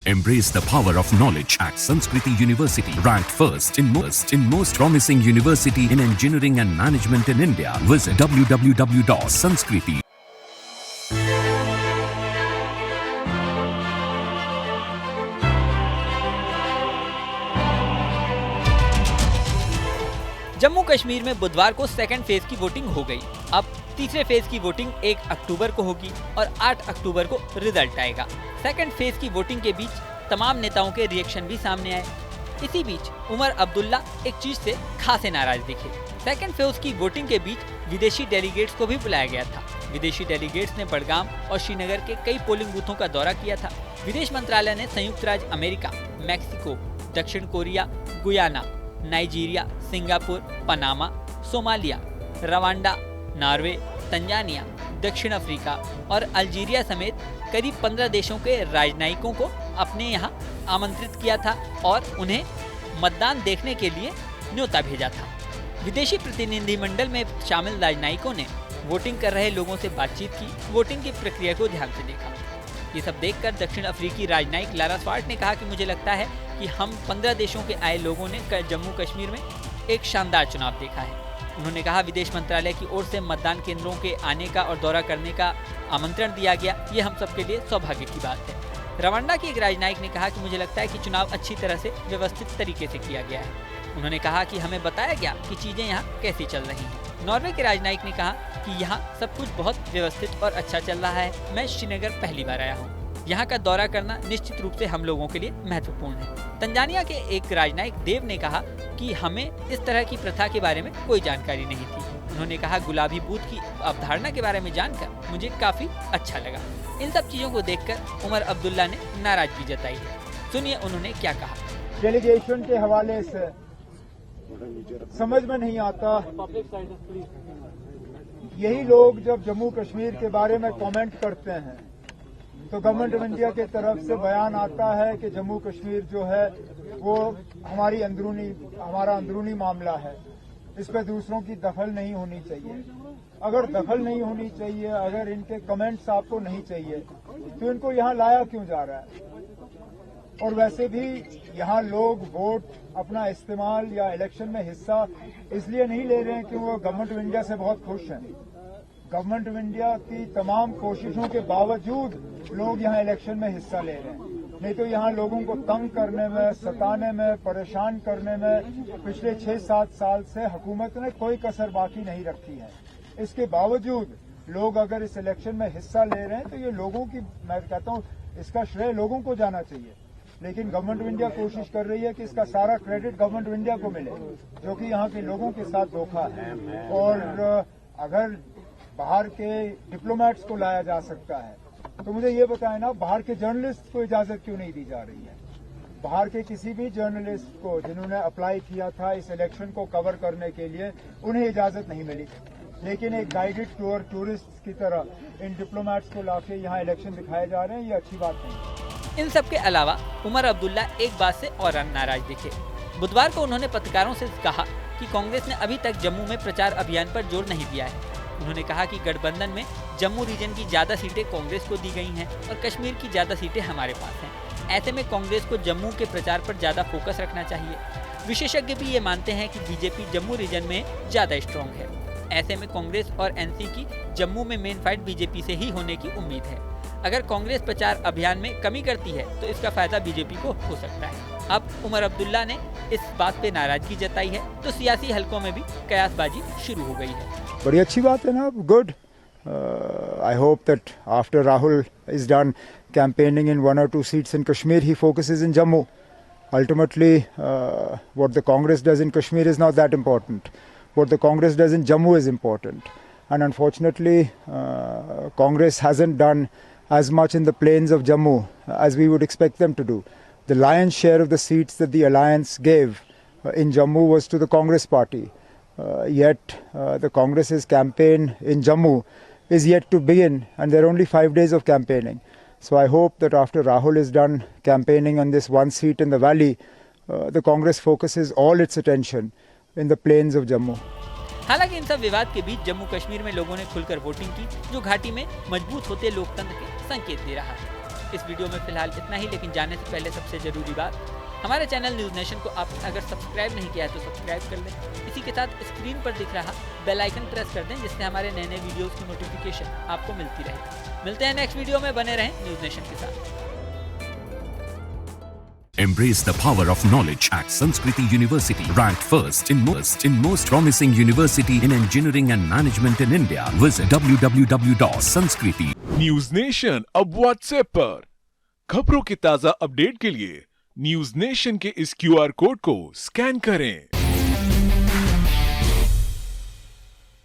Embrace the power of knowledge at Sanskriti University, ranked first in most promising university in engineering and management in India. Visit www.sanskriti. Jammu Kashmir में बुधवार को second phase की voting हो गई। अब तीसरे phase की वोटिंग 1 अक्टूबर को होगी और 8 अक्टूबर को रिजल्ट आएगा। सेकंड फेज की वोटिंग के बीच तमाम नेताओं के रिएक्शन भी सामने आए। इसी बीच उमर अब्दुल्ला एक चीज से खासे नाराज दिखे। सेकंड फेज की वोटिंग के बीच विदेशी डेलीगेट्स को भी बुलाया गया था। विदेशी डेलीगेट्स ने बडगाम और श्रीनगर के कई पोलिंग बूथों का दौरा किया था। विदेश मंत्रालय ने संयुक्त राज्य अमेरिका, मैक्सिको, दक्षिण Korea, Guyana, Nigeria, Singapore, Panama, Somalia, Rwanda, Norway, Tanzania, दक्षिण अफ्रीका और अल्जीरिया समेत करीब 15 देशों के राजनयिकों को अपने यहाँ आमंत्रित किया था और उन्हें मतदान देखने के लिए न्योता भेजा था। विदेशी प्रतिनिधिमंडल में शामिल राजनयिकों ने वोटिंग कर रहे लोगों से बातचीत की, वोटिंग की प्रक्रिया को ध्यान से देखा। ये सब देखकर दक्षिण अफ्रीकी राजनयिक लारा स्वाट ने कहा कि मुझे लगता है कि हम 15 देशों के आए लोगों ने जम्मू कश्मीर में एक शानदार चुनाव देखा है। उन्होंने कहा विदेश मंत्रालय की ओर से मतदान केंद्रों के आने का और दौरा करने का आमंत्रण दिया गया, ये हम सबके लिए सौभाग्य की बात है। रवांडा के एक राजनयिक ने कहा कि मुझे लगता है कि चुनाव अच्छी तरह से व्यवस्थित तरीके से किया गया है। उन्होंने कहा कि हमें बताया गया कि चीजें यहाँ कैसी चल रही हैं। नॉर्वे के राजनयिक ने कहा कि यहाँ सब कुछ बहुत व्यवस्थित और अच्छा चल रहा है। मैं श्रीनगर पहली बार आया हूँ। यहाँ का दौरा करना निश्चित रूप से हम लोगों के लिए महत्वपूर्ण है। तंजानिया के एक राजनयिक देव ने कहा कि हमें इस तरह की प्रथा के बारे में कोई जानकारी नहीं थी। उन्होंने कहा गुलाबी बूथ की अवधारणा के बारे में जानकर मुझे काफी अच्छा लगा। इन सब चीजों को देखकर उमर अब्दुल्ला ने नाराजगी जताई है। सुनिए उन्होंने क्या कहा। डेलीगेशन के हवाले से समझ में नहीं आता, यही लोग जब जम्मू कश्मीर के बारे में कमेंट करते हैं तो गवर्नमेंट ऑफ इंडिया की तरफ से बयान आता है कि जम्मू कश्मीर जो है वो हमारा अंदरूनी मामला है, इस पर दूसरों की दखल नहीं होनी चाहिए। अगर दखल नहीं होनी चाहिए, अगर इनके कमेंट्स आपको नहीं चाहिए तो इनको यहाँ लाया क्यों जा रहा है? और वैसे भी यहाँ लोग वोट अपना इस्तेमाल या इलेक्शन में हिस्सा इसलिए नहीं ले रहे हैं कि वो गवर्नमेंट ऑफ इंडिया से बहुत खुश हैं। गवर्नमेंट ऑफ इंडिया की तमाम कोशिशों के बावजूद लोग यहाँ इलेक्शन में हिस्सा ले रहे हैं। नहीं तो यहाँ लोगों को तंग करने में, सताने में, परेशान करने में पिछले 6-7 साल से हुकूमत ने कोई कसर बाकी नहीं रखी है। इसके बावजूद लोग अगर इस इलेक्शन में हिस्सा ले रहे हैं तो ये लोगों की, मैं कहता हूँ इसका श्रेय लोगों को जाना चाहिए। लेकिन गवर्नमेंट ऑफ इंडिया कोशिश कर रही है कि इसका सारा क्रेडिट गवर्नमेंट ऑफ इंडिया को मिले, जो कि यहाँ के लोगों के साथ धोखा है। और अगर बाहर के डिप्लोमेट्स को लाया जा सकता है तो मुझे ये बताएं ना, बाहर के जर्नलिस्ट को इजाजत क्यों नहीं दी जा रही है? बाहर के किसी भी जर्नलिस्ट को जिन्होंने अप्लाई किया था इस इलेक्शन को कवर करने के लिए, उन्हें इजाजत नहीं मिली। लेकिन एक गाइडेड टूर टूरिस्ट की तरह इन डिप्लोमेट्स को लाके यहाँ इलेक्शन दिखाए जा रहे हैं, ये अच्छी बात नहीं। इन सब के अलावा उमर अब्दुल्ला एक बात से और नाराज दिखे। बुधवार को उन्होंने पत्रकारों से कहा कि कांग्रेस ने अभी तक जम्मू में प्रचार अभियान पर जोर नहीं दिया है। उन्होंने कहा कि गठबंधन में जम्मू रीजन की ज्यादा सीटें कांग्रेस को दी गई हैं और कश्मीर की ज्यादा सीटें हमारे पास हैं। ऐसे में कांग्रेस को जम्मू के प्रचार पर ज्यादा फोकस रखना चाहिए। विशेषज्ञ भी ये मानते हैं कि बीजेपी जम्मू रीजन में ज्यादा स्ट्रॉन्ग है। ऐसे में कांग्रेस और एनसी की जम्मू में मेन फाइट बीजेपी से ही होने की उम्मीद है। अगर कांग्रेस प्रचार अभियान में कमी करती है तो इसका फायदा बीजेपी को हो सकता है। अब उमर अब्दुल्ला ने इस बात पे नाराजगी जताई है तो सियासी हलकों में भी कयासबाजी शुरू हो गई है। बड़ी अच्छी बात है ना, good. I hope that after Rahul is done campaigning in 1 or 2 seats in Kashmir, he focuses in Jammu. Ultimately, what the Congress does in Kashmir is not that important. What the Congress does in Jammu is important. And unfortunately, Congress hasn't done as much in the plains of Jammu as we would expect them to do. The lion's share of the seats that the alliance gave in Jammu was to the Congress party. Yet the Congress's campaign in Jammu is yet to begin, and there are only 5 days of campaigning. So I hope that after Rahul is done campaigning on this one seat in the valley, the Congress focuses all its attention in the plains of Jammu. हालांकि इन सब विवाद के बीच जम्मू कश्मीर में लोगों ने खुलकर voting की, जो घाटी में मजबूत होते लोकतंत्र के संकेत दे रहा है। इस वीडियो में फिलहाल इतना ही, लेकिन जाने से पहले सबसे जरूरी बात, हमारे चैनल न्यूज़ नेशन को आप अगर सब्सक्राइब नहीं किया है तो सब्सक्राइब कर लें। इसी के साथ स्क्रीन पर दिख रहा बेल आइकन प्रेस कर दें, जिससे हमारे नए नए वीडियोस की नोटिफिकेशन आपको मिलती रहे। मिलते हैं नेक्स्ट वीडियो में, बने रहें न्यूज़ नेशन के साथ। Embrace the power of knowledge at Sanskriti University, ranked first in most promising university in engineering and management in India. Visit www.sanskriti. News nation अब व्हाट्सएप पर खबरों के ताजा अपडेट के लिए न्यूज नेशन के इस QR कोड को स्कैन करें।